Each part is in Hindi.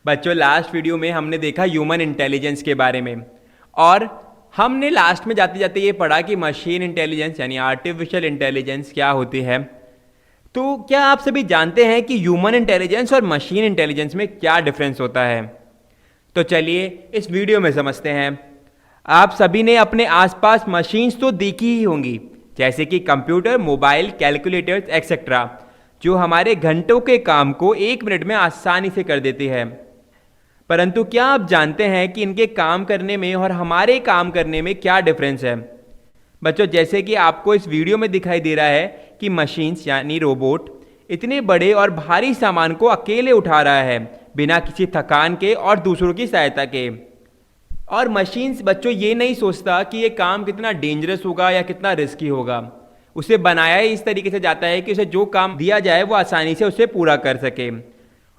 बच्चों लास्ट वीडियो में हमने देखा ह्यूमन इंटेलिजेंस के बारे में और हमने लास्ट में जाते जाते ये पढ़ा कि मशीन इंटेलिजेंस यानी आर्टिफिशियल इंटेलिजेंस क्या होती है। तो क्या आप सभी जानते हैं कि ह्यूमन इंटेलिजेंस और मशीन इंटेलिजेंस में क्या डिफरेंस होता है? तो चलिए इस वीडियो में समझते हैं। आप सभी ने अपने आसपास मशीन्स तो देखी ही होंगी, जैसे कि कंप्यूटर, मोबाइल, कैलकुलेटर्स एक्सेट्रा, जो हमारे घंटों के काम को 1 मिनट में आसानी से कर देती है। परंतु क्या आप जानते हैं कि इनके काम करने में और हमारे काम करने में क्या डिफरेंस है? बच्चों जैसे कि आपको इस वीडियो में दिखाई दे रहा है कि मशीन्स यानी रोबोट इतने बड़े और भारी सामान को अकेले उठा रहा है बिना किसी थकान के और दूसरों की सहायता के। और मशीन्स बच्चों ये नहीं सोचता कि ये काम कितना डेंजरस होगा या कितना रिस्की होगा। उसे बनाया ही इस तरीके से जाता है कि उसे जो काम दिया जाए वो आसानी से उसे पूरा कर सके।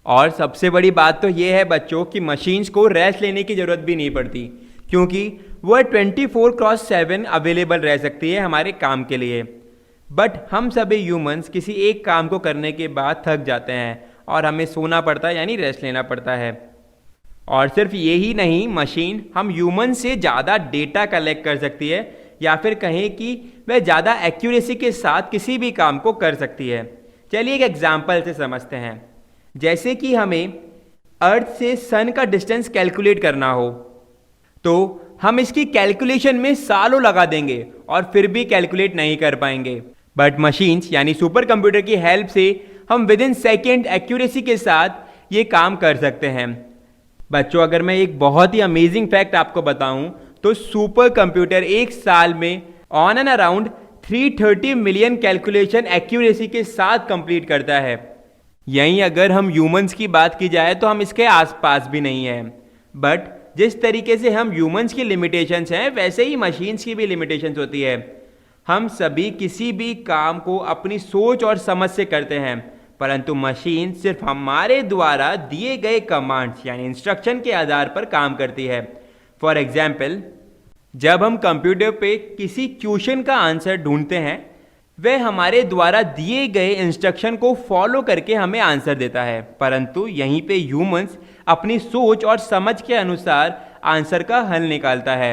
और सबसे बड़ी बात तो ये है बच्चों कि मशीन्स को रेस्ट लेने की ज़रूरत भी नहीं पड़ती, क्योंकि वह 24/7 अवेलेबल रह सकती है हमारे काम के लिए। बट हम सभी ह्यूमंस किसी एक काम को करने के बाद थक जाते हैं और हमें सोना पड़ता है यानी रेस्ट लेना पड़ता है। और सिर्फ यही नहीं, मशीन हम ह्यूमन से ज़्यादा डेटा कलेक्ट कर सकती है या फिर कहें कि वह ज़्यादा एक्यूरेसी के साथ किसी भी काम को कर सकती है। चलिए एक एग्जाम्पल से समझते हैं। जैसे कि हमें अर्थ से सन का डिस्टेंस कैलकुलेट करना हो तो हम इसकी कैलकुलेशन में सालों लगा देंगे और फिर भी कैलकुलेट नहीं कर पाएंगे। बट मशीन्स यानी सुपर कंप्यूटर की हेल्प से हम विद इन सेकेंड एक्यूरेसी के साथ ये काम कर सकते हैं। बच्चों अगर मैं एक बहुत ही अमेजिंग फैक्ट आपको बताऊं तो सुपर कंप्यूटर एक साल में on and around 330 million calculation accuracy के साथ कंप्लीट करता है। यहीं अगर हम ह्यूमंस की बात की जाए तो हम इसके आसपास भी नहीं हैं। बट जिस तरीके से हम ह्यूमंस की लिमिटेशंस हैं वैसे ही मशीन्स की भी लिमिटेशंस होती है। हम सभी किसी भी काम को अपनी सोच और समझ से करते हैं, परंतु मशीन सिर्फ हमारे द्वारा दिए गए कमांड्स यानी इंस्ट्रक्शन के आधार पर काम करती है। फॉर एग्जाम्पल, जब हम कंप्यूटर पे किसी क्वेश्चन का आंसर ढूंढते हैं वह हमारे द्वारा दिए गए इंस्ट्रक्शन को फॉलो करके हमें आंसर देता है, परंतु यहीं पे ह्यूमंस अपनी सोच और समझ के अनुसार आंसर का हल निकालता है।